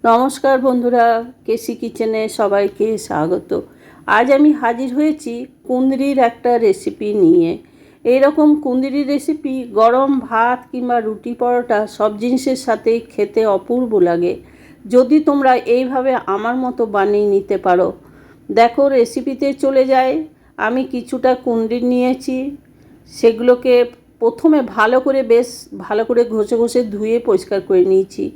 নমস্কার বন্ধুরা, কেসি কিচেনে সবাইকে স্বাগত। আজ আমি হাজির হয়েছি কুঁদরির একটা রেসিপি নিয়ে। এইরকম কুঁদরির রেসিপি গরম ভাত কিংবা রুটি পরোটা সব জিনিসের সাথে খেতে অপূর্ব লাগে, যদি তোমরা এইভাবে আমার মতো বানিয়ে নিতে পারো। দেখো, রেসিপিতে চলে যায়। আমি কিছুটা কুঁদরি নিয়েছি, সেগুলোকে প্রথমে বেশ ভালো করে ঘষে ঘষে ধুয়ে পরিষ্কার করে নিয়েছি।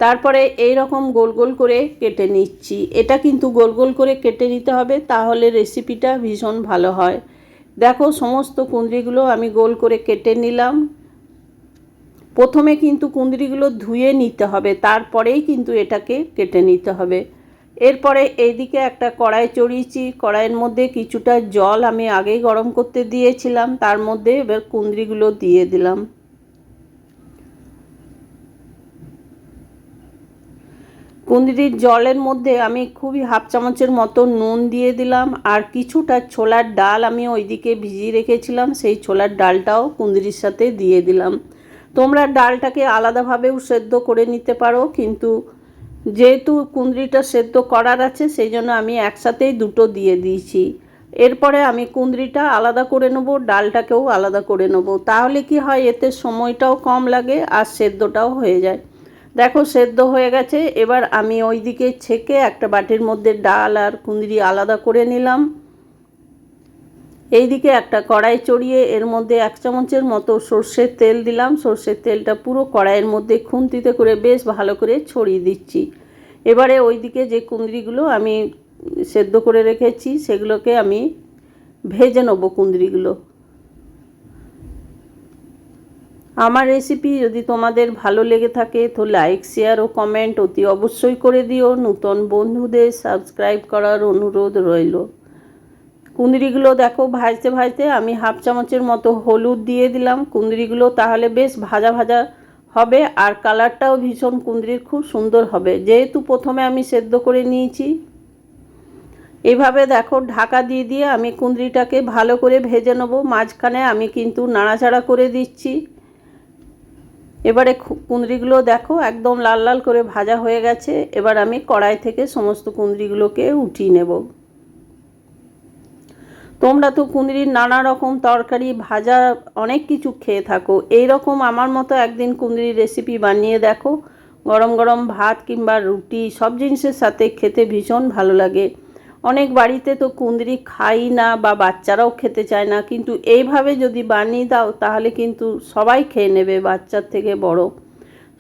তারপরে এই রকম গোল গোল করে কেটে নিচ্ছি। এটা কিন্তু গোল গোল করে কেটে নিতে হবে, তাহলে রেসিপিটা ভীষণ ভালো হয়। দেখো, সমস্ত কুঁদরিগুলো আমি গোল করে কেটে নিলাম। প্রথমে কিন্তু কুঁদরিগুলো ধুয়ে নিতে হবে, তারপরেই কিন্তু এটাকে কেটে নিতে হবে। এরপরে এইদিকে একটা কড়াই চড়িয়েছি। কড়াইয়ের মধ্যে কিছুটা জল আমি আগেই গরম করতে দিয়েছিলাম, তার মধ্যে এবার কুঁদরিগুলো দিয়ে দিলাম। কুঁদরির জলের মধ্যে আমি খুবই হাফ চামচের মতো নুন দিয়ে দিলাম, আর কিছুটা ছোলার ডাল আমি ওইদিকে ভিজিয়ে রেখেছিলাম, সেই ছোলার ডালটাও কুঁদরির সাথে দিয়ে দিলাম। তোমরা ডালটাকে আলাদাভাবেও সেদ্ধ করে নিতে পারো, কিন্তু যেহেতু কুঁদরিটা সেদ্ধ করার আছে সেই জন্য আমি একসাথেই দুটো দিয়ে দিয়েছি। এরপরে আমি কুঁদরিটা আলাদা করে নেবো, ডালটাকেও আলাদা করে নেবো। তাহলে কি হয়, এতে সময়টাও কম লাগে আর সেদ্ধটাও হয়ে যায়। দেখো, সেদ্ধ হয়ে গেছে। এবার আমি ওইদিকে ছেঁকে একটা বাটির মধ্যে ডাল আর কুঁদরি আলাদা করে নিলাম। এইদিকে একটা কড়াই চড়িয়ে এর মধ্যে 1 চামচের মতো সর্ষের তেল দিলাম। সর্ষের তেলটা পুরো কড়াইয়ের মধ্যে খুন্তিতে করে বেশ ভালো করে ছড়িয়ে দিচ্ছি। এবারে ওইদিকে যে কুঁদরিগুলো আমি সেদ্ধ করে রেখেছি সেগুলোকে আমি ভেজে নেব। কুঁদরিগুলো, আমার রেসিপি যদি তোমাদের ভালো লেগে থাকে তো লাইক, শেয়ার ও কমেন্ট অতি অবশ্যই করে দিও। নতুন বন্ধুদের সাবস্ক্রাইব করার অনুরোধ রইল। কুঁদরিগুলো দেখো, ভাজতে ভাজতে আমি হাফ চামচের মতো হলুদ দিয়ে দিলাম। কুঁদরিগুলো তাহলে বেশ ভাজা ভাজা হবে, আর কালারটাও ভীষণ কুঁদরির খুব সুন্দর হবে, যেহেতু প্রথমে আমি সেদ্ধ করে নিয়েছি। এইভাবে দেখো, ঢাকা দিয়ে দিয়ে আমি কুঁদরিটাকে ভালো করে ভেজে নেব। মাঝখানে আমি কিন্তু নাড়াচাড়া করে দিচ্ছি। এবারে কুঁদরিগুলো দেখো একদম লাল লাল করে ভাজা হয়ে গেছে। এবার আমি কড়াই থেকে সমস্ত কুঁদরিগুলোকে উঠিয়ে নেব। তোমরা তো কুঁদরির নানা রকম তরকারি, ভাজা, অনেক কিছু খেয়ে থাকো। এই রকম আমার মতো একদিন কুঁদরির রেসিপি বানিয়ে দেখো। গরম গরম ভাত কিংবা রুটি সব জিনিসের সাথে খেতে ভীষণ ভালো লাগে। অনেক বাড়িতে তো কুঁদরি খাই না বা বাচ্চারাও খেতে চায় না, কিন্তু এইভাবে যদি বানিয়ে দাও তাহলে কিন্তু সবাই খেয়ে নেবে, বাচ্চার থেকে বড়।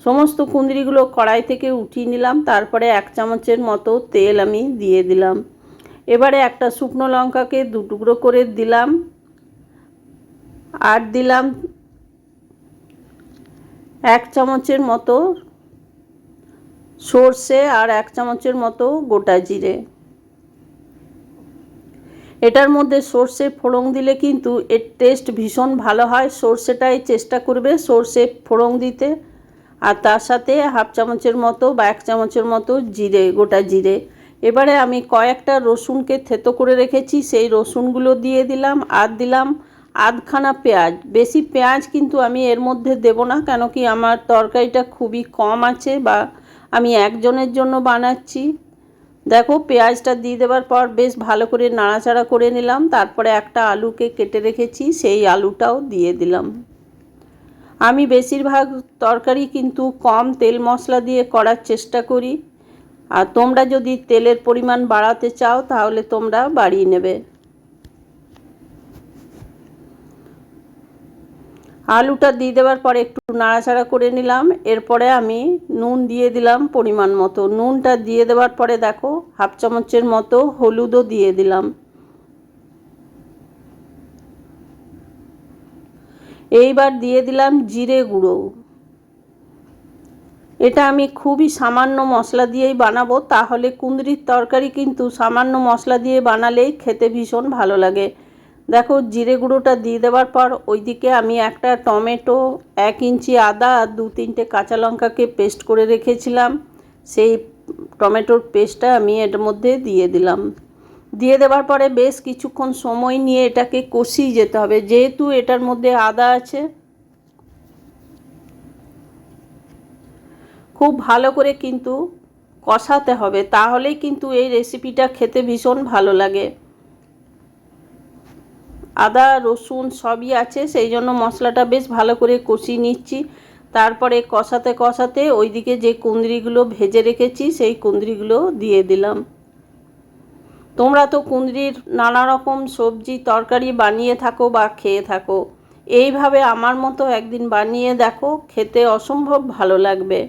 সমস্ত কুঁদরিগুলো কড়াই থেকে উঠিয়ে নিলাম। তারপরে 1 চামচের মতো তেল আমি দিয়ে দিলাম। এবারে একটা শুকনো লঙ্কাকে 2 টুকরো করে দিলাম, আর দিলাম 1 চামচের মতো সর্ষে আর 1 চামচের মতো গোটা জিরে। এটার মধ্যে সর্ষে ফোড়ন দিলে কিন্তু এর টেস্ট ভীষণ ভালো হয়। সর্ষেটাই চেষ্টা করবে সর্ষে ফোড়ন দিতে, আর তার সাথে হাফ চামচের মতো বা 1 চামচের মতো জিরে, গোটা জিরে। এবারে আমি কয়েকটা রসুনকে থেতো করে রেখেছি, সেই রসুনগুলো দিয়ে দিলাম, আর দিলাম আধখানা পেঁয়াজ। বেশি পেঁয়াজ কিন্তু আমি এর মধ্যে দেব না, কেন কি আমার তরকারিটা খুবই কম আছে, বা আমি একজনের জন্য বানাচ্ছি। দেখো, পেঁয়াজটা দিয়ে দেওয়ার পর বেশ ভালো করে নাড়াচাড়া করে নিলাম। তারপরে একটা আলুকে কেটে রেখেছি, সেই আলুটাও দিয়ে দিলাম। আমি বেশিরভাগ তরকারি কিন্তু কম তেল মশলা দিয়ে করার চেষ্টা করি, আর তোমরা যদি তেলের পরিমাণ বাড়াতে চাও তাহলে তোমরা বাড়িয়ে নেবে। আলুটা দিয়ে দেওয়ার পরে একটু নাড়াচাড়া করে নিলাম। এরপরে আমি নুন দিয়ে দিলাম পরিমাণ মতো। নুনটা দিয়ে দেওয়ার পরে দেখো, হাফ চামচের মতো হলুদও দিয়ে দিলাম। এইবার দিয়ে দিলাম জিরে গুঁড়ো। এটা আমি খুবই সামান্য মশলা দিয়েই বানাবো, তাহলে কুঁদরির তরকারি কিন্তু সামান্য মশলা দিয়ে বানালেই খেতে ভীষণ ভালো লাগে। দেখো, জিরে গুঁড়োটা দিয়ে দেওয়ার পর ওইদিকে আমি একটা টমেটো, 1 ইঞ্চি আদা আর 2-3টে কাঁচা লঙ্কাকে পেস্ট করে রেখেছিলাম, সেই টমেটোর পেস্টটা আমি এর মধ্যে দিয়ে দিলাম। দিয়ে দেওয়ার পরে বেশ কিছুক্ষণ সময় নিয়ে এটাকে কষিয়ে যেতে হবে, যেহেতু এটার মধ্যে আদা আছে। খুব ভালো করে কিন্তু কষাতে হবে, তাহলেই কিন্তু এই রেসিপিটা খেতে ভীষণ ভালো লাগে। আদা রসুন সবই আছে, সেই জন্য মশলাটা বেশ ভালো করে কষিয়ে নিচ্ছি। তারপরে কষাতে কষাতে ওইদিকে যে কুঁদরিগুলো ভেজে রেখেছি সেই কুঁদরিগুলো দিয়ে দিলাম। তোমরা তো কুঁদরির নানা রকম সবজি তরকারি বানিয়ে থাকো বা খেয়ে থাকো, এইভাবে আমার মতো একদিন বানিয়ে দেখো, খেতে অসম্ভব ভালো লাগবে।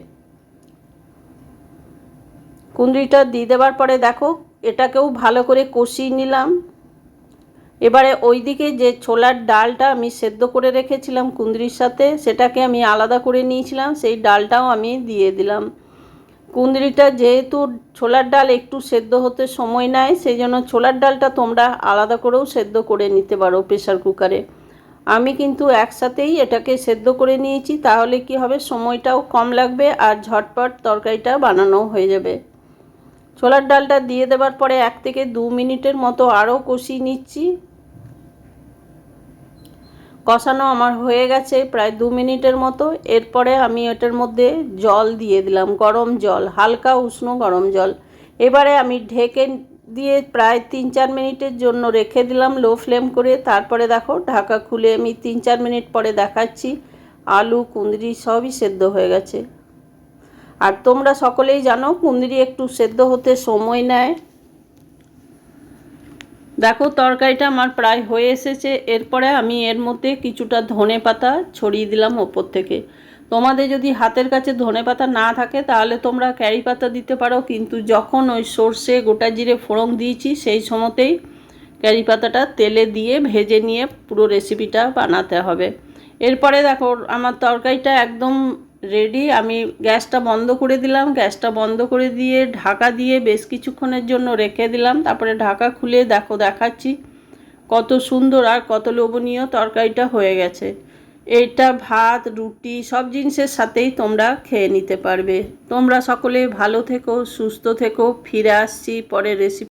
কুঁদরিটা দিয়ে দেওয়ার পরে দেখো এটাকেও ভালো করে কষিয়ে নিলাম। এবারে ওইদিকে যে ছোলার ডালটা আমি সেদ্ধ করে রেখেছিলাম কুঁদরির সাথে, সেটাকে আমি আলাদা করে নিয়েছিলাম, সেই ডালটাও আমি দিয়ে দিলাম। কুঁদরিটা যেহেতু ছোলার ডাল একটু সেদ্ধ হতে সময় নেয়, সেই জন্য ছোলার ডালটা তোমরা আলাদা করেও সেদ্ধ করে নিতে পারো প্রেসার কুকারে। আমি কিন্তু একসাথেই এটাকে সেদ্ধ করে নিয়েছি, তাহলে কি হবে, সময়টাও কম লাগবে আর ঝটপট তরকারিটা বানানো হয়ে যাবে। ছোলার ডালটা দিয়ে দেওয়ার পরে 1 থেকে 2 মিনিটের মতো আরও কষিয়ে নিচ্ছি। কষানো আমার হয়ে গেছে প্রায় 2 মিনিটের মতো। এরপরে আমি এটার মধ্যে জল দিয়ে দিলাম, গরম জল, হালকা উষ্ণ গরম জল। এবারে আমি ঢেকে দিয়ে প্রায় 3-4 মিনিটের জন্য রেখে দিলাম লো ফ্লেম করে। তারপরে দেখো ঢাকা খুলে আমি 3-4 মিনিট পরে দেখাচ্ছি, আলু কুঁদরি সবই সেদ্ধ হয়ে গেছে। আর তোমরা সকলেই জানো কুঁদরি একটু সেদ্ধ হতে সময় নেয়। দেখো তরকারিটা আমার প্রায় হয়ে এসেছে। এরপরে আমি এর মধ্যে কিছুটা ধনে পাতা ছড়িয়ে দিলাম ওপর থেকে। তোমাদের যদি হাতের কাছে ধনে পাতা না থাকে তাহলে তোমরা ক্যারি পাতা দিতে পারো, কিন্তু যখন ওই সর্ষে গোটা জিরে ফোড়ন দিয়েছি সেই সময়তেই ক্যারি পাতাটা তেলে দিয়ে ভেজে নিয়ে পুরো রেসিপিটা বানাতে হবে। এরপরে দেখো আমার তরকারিটা একদম রেডি। আমি গ্যাসটা বন্ধ করে দিলাম, গ্যাসটা বন্ধ করে দিয়ে ঢাকা দিয়ে বেশ কিছুক্ষণের জন্য রেখে দিলাম। তারপরে ঢাকা খুলে দেখো দেখাচ্ছি কত সুন্দর আর কত লোভনীয় তরকারিটা হয়ে গেছে। এইটা ভাত রুটি সব জিনিসের সাথেই তোমরা খেয়ে নিতে পারবে। তোমরা সকলে ভালো থেকো, সুস্থ থেকো। ফিরে আসছি পরের রেসিপি।